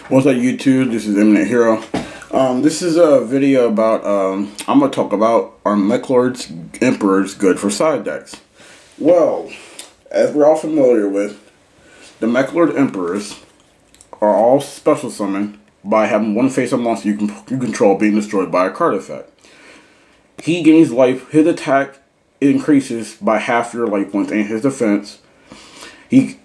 What's up, YouTube? This is Eminent Hero. This is a video about, I'm going to talk about are Meklord Emperors good for side decks? Well, as we're all familiar with, the Meklord Emperors are all special summoned by having one face-up monster you control being destroyed by a card effect. He gains life, his attack increases by half your life points, and his defense.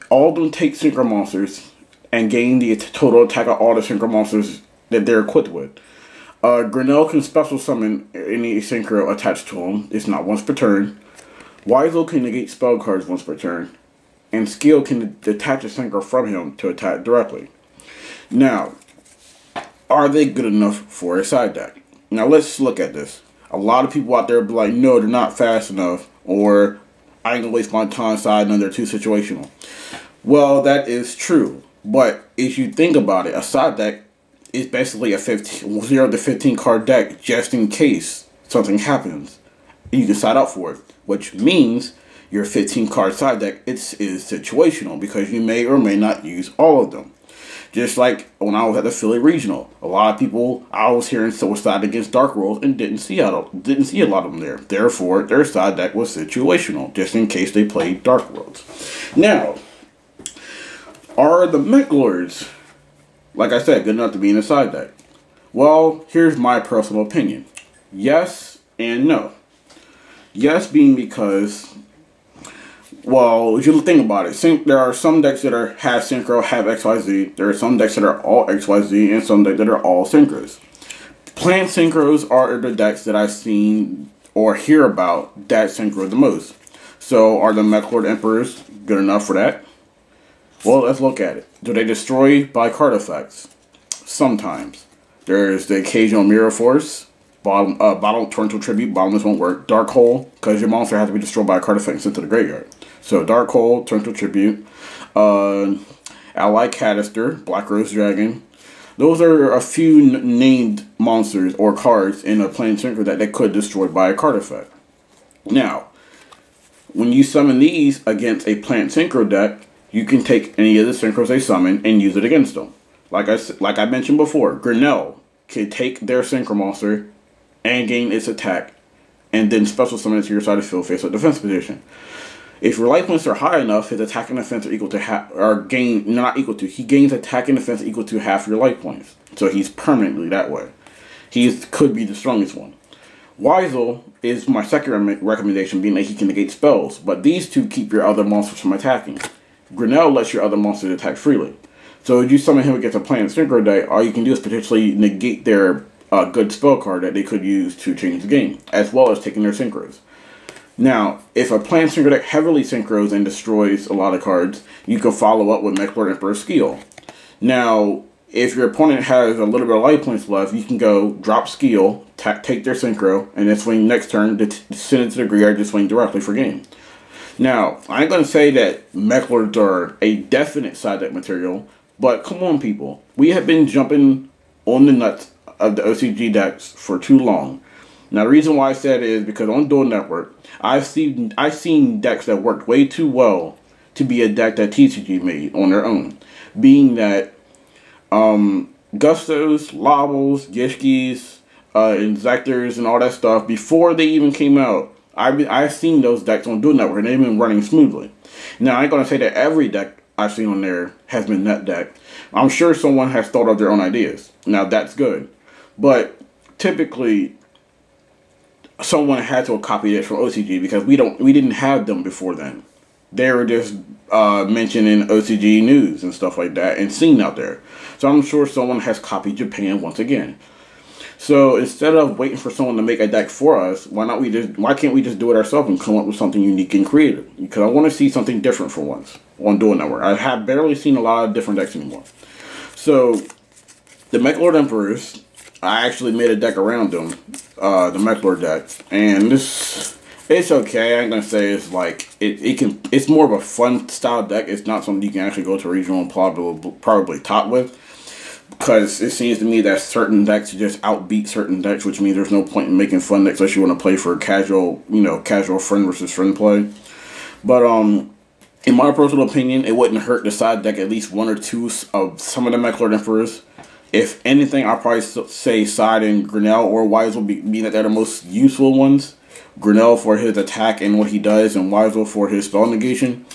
All of them take synchro monsters and gain the total attack of all the synchro monsters that they're equipped with. Grinnell can special summon any synchro attached to him. It's not once per turn. YGO can negate spell cards once per turn. And Skill can detach a synchro from him to attack directly. Now, are they good enough for a side deck? Now let's look at this. A lot of people out there be like, no, they're not fast enough, or I ain't gonna waste my time siding, and they're too situational. Well, that is true. But if you think about it, a side deck is basically a 0 to 15 card deck just in case something happens. You can side out for it, which means your 15 card side deck is situational because you may or may not use all of them. Just like when I was at the Philly Regional, a lot of people I was hearing side against Dark Worlds and didn't see a lot of them there. Therefore, their side deck was situational, just in case they played Dark Worlds. Now, are the Meklords, like I said, good enough to be in a side deck? Well, here's my personal opinion. Yes and no. Yes being because, well, if you think about it, there are some decks that have Synchro, have XYZ. There are some decks that are all XYZ, and some decks that are all Synchros. Plant Synchros are the decks that I've seen or hear about that Synchro the most. So, are the Meklord Emperors good enough for that? Well, let's look at it. Do they destroy by card effects? Sometimes. There's the occasional Mirror Force. Bottom Torrential Tribute. Bottomless won't work. Dark Hole, because your monster has to be destroyed by a card effect and sent to the graveyard. So, Dark Hole, Torrential Tribute. Ally Canister, Black Rose Dragon. Those are a few named monsters or cards in a Plain Synchro that they could destroy by a card effect. Now, when you summon these against a Plant Synchro deck, you can take any of the synchros they summon and use it against them. Like I mentioned before, Grinnell can take their synchro monster and gain its attack, and then special summon it to your side of the field face up defense position. If your life points are high enough, his attack and defense are equal to he gains attack and defense equal to half your life points. So he's permanently that way. He could be the strongest one. YGO is my second recommendation, being that he can negate spells, but these two keep your other monsters from attacking. Grinnell lets your other monsters attack freely. So if you summon him against a Plant Synchro deck, all you can do is potentially negate their good spell card that they could use to change the game, as well as taking their synchros. Now, if a Plant Synchro deck heavily synchros and destroys a lot of cards, you can follow up with Meklord Emperors Skill. Now, if your opponent has a little bit of life points left, you can go drop Skill, take their synchro, and then swing next turn to send it to the graveyard to swing directly for game. Now, I ain't going to say that Meklords are a definite side deck material, but come on, people. We have been jumping on the nuts of the OCG decks for too long. Now, the reason why I said it is because on Duel Network, I've seen decks that worked way too well to be a deck that TCG made on their own. Being that Gustos, Lobbles, Gishkis, Inzectors, and all that stuff, before they even came out, I've seen those decks on Duel Network and they've been running smoothly. Now, I ain't going to say that every deck I've seen on there has been that deck. I'm sure someone has thought of their own ideas. Now, that's good. But typically, someone had to copy this from OCG because we didn't have them before then. They were just mentioned in OCG news and stuff like that and seen out there. So I'm sure someone has copied Japan once again. So instead of waiting for someone to make a deck for us, why can't we just do it ourselves and come up with something unique and creative? Because I want to see something different for once on Duel Network. I have barely seen a lot of different decks anymore. So the Meklord Emperors, I actually made a deck around them, the Meklord deck, and it's okay. I ain't gonna say it's like it's more of a fun style deck. It's not something you can actually go to regional and probably top with. Because it seems to me that certain decks just outbeat certain decks, which means there's no point in making fun decks unless you want to play for casual, casual friend versus friend play. But In my personal opinion, it wouldn't hurt to side deck at least 1 or 2 of some of the Meklord Emperors. If anything, I'll probably say side in Grinnell or Weisel, being that they're the most useful ones. Grinnell for his attack and what he does, and Weisel for his spell negation.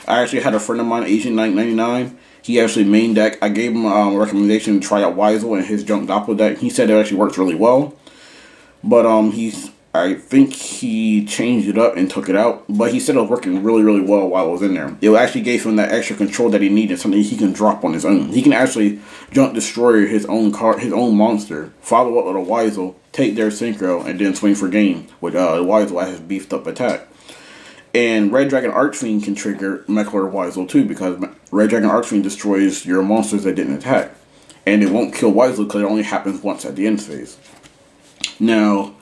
I actually had a friend of mine, Asian Knight 99. He actually main deck. I gave him a recommendation to try out Weisel and his Junk Doppel deck. He said it actually works really well. But I think he changed it up and took it out. But he said it was working really, really well while I was in there. It actually gave him that extra control that he needed, something he can drop on his own. He can actually Junk Destroyer his own card, his own monster, follow up with a Weisel, take their synchro, and then swing for game with Weisel at his beefed up attack. And Red Dragon Archfiend can trigger Meklord Weisel too, because Red Dragon Archfiend destroys your monsters that didn't attack. And it won't kill Weisel because it only happens once at the end phase. Now,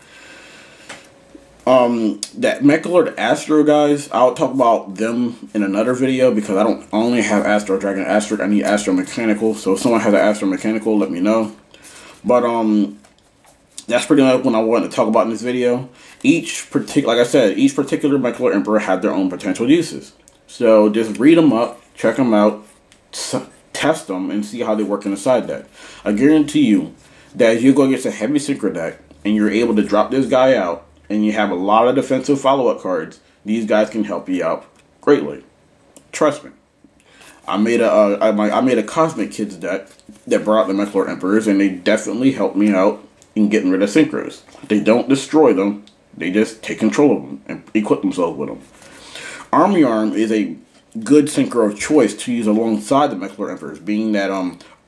that Meklord Astro guys, I'll talk about them in another video because I only have Astro Dragon Astro. I need Astro Mechanical. So if someone has an Astro Mechanical, let me know. But that's pretty much what I wanted to talk about in this video. Like I said, each particular Meklord Emperor had their own potential uses. So just read them up, check them out, test them, and see how they work in the side deck. I guarantee you that if you go against a heavy synchro deck and you're able to drop this guy out, and you have a lot of defensive follow-up cards, these guys can help you out greatly. Trust me. I made a Cosmic Kids deck that brought out the Meklord Emperors, and they definitely helped me out in getting rid of synchros. They don't destroy them, they just take control of them and equip themselves with them. Army Arm is a good synchro of choice to use alongside the Meklord Emperors, being that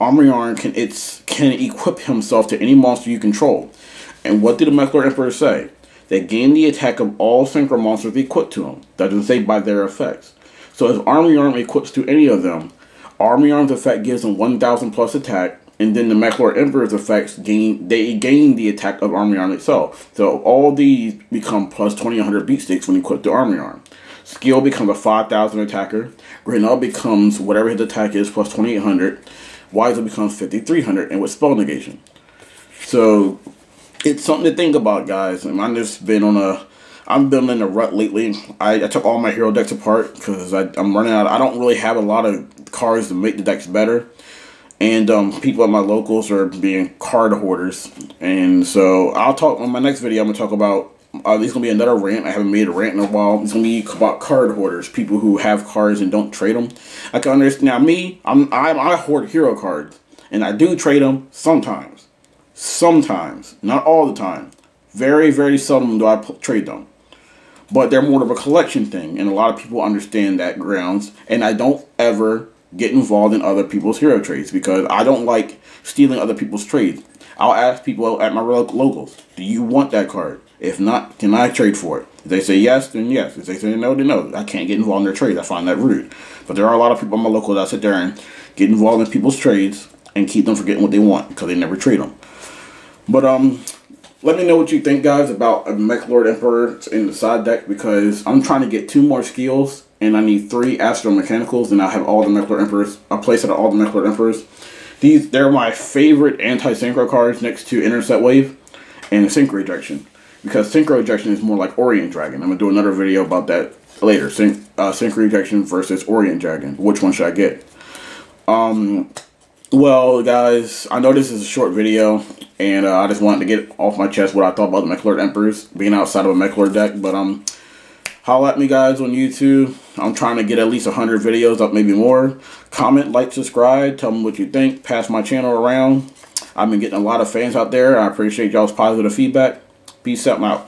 Army Arm can equip himself to any monster you control. And what did the Meklord Emperors say? They gain the attack of all synchro monsters equipped to them. That doesn't say by their effects. So if Army Arm equips to any of them, Army Arm's effect gives them 1,000 plus attack, and then the Meklord Emperor's effects gain the attack of Army Arm itself. So all these become plus 2,100 beat sticks when equipped to Army Arm. Skill becomes a 5,000 attacker. Grinnell becomes whatever his attack is plus 2,800. Weisel becomes 5,300, and with spell negation. So it's something to think about, guys. And I've just been I've been in a rut lately. I took all my hero decks apart because I'm running out. I don't really have a lot of cards to make the decks better. And people at my locals are being card hoarders. And so I'll talk on my next video. I'm going to talk about, there's going to be another rant. I haven't made a rant in a while. It's going to be about card hoarders. People who have cards and don't trade them. I can understand. Now me, I hoard hero cards. And I do trade them sometimes. Sometimes, not all the time. Very, very seldom do I trade them. But they're more of a collection thing, and a lot of people understand that grounds. And I don't ever get involved in other people's hero trades because I don't like stealing other people's trades. I'll ask people at my locals, do you want that card? If not, can I trade for it? If they say yes, then yes. If they say no, then no. I can't get involved in their trades. I find that rude. But there are a lot of people at my locals that sit there and get involved in people's trades and keep them from getting what they want because they never trade them. But let me know what you think, guys, about a Meklord Emperor in the side deck, because I'm trying to get 2 more skills and I need 3 Astro Mechanicals, and I'll have all the Meklord Emperors. I'll place it at all the Meklord Emperors. They're my favorite anti-synchro cards next to Intercept Wave and Synchro Ejection, because Synchro Ejection is more like Orient Dragon. I'm gonna do another video about that later. Synchro Ejection versus Orient Dragon. Which one should I get? Well, guys, I know this is a short video, and I just wanted to get off my chest what I thought about the Meklord Emperors being outside of a Meklord deck. But holla at me, guys, on YouTube. I'm trying to get at least 100 videos up, maybe more. Comment, like, subscribe, tell me what you think. Pass my channel around. I've been getting a lot of fans out there. I appreciate y'all's positive feedback. Peace out, I'm out.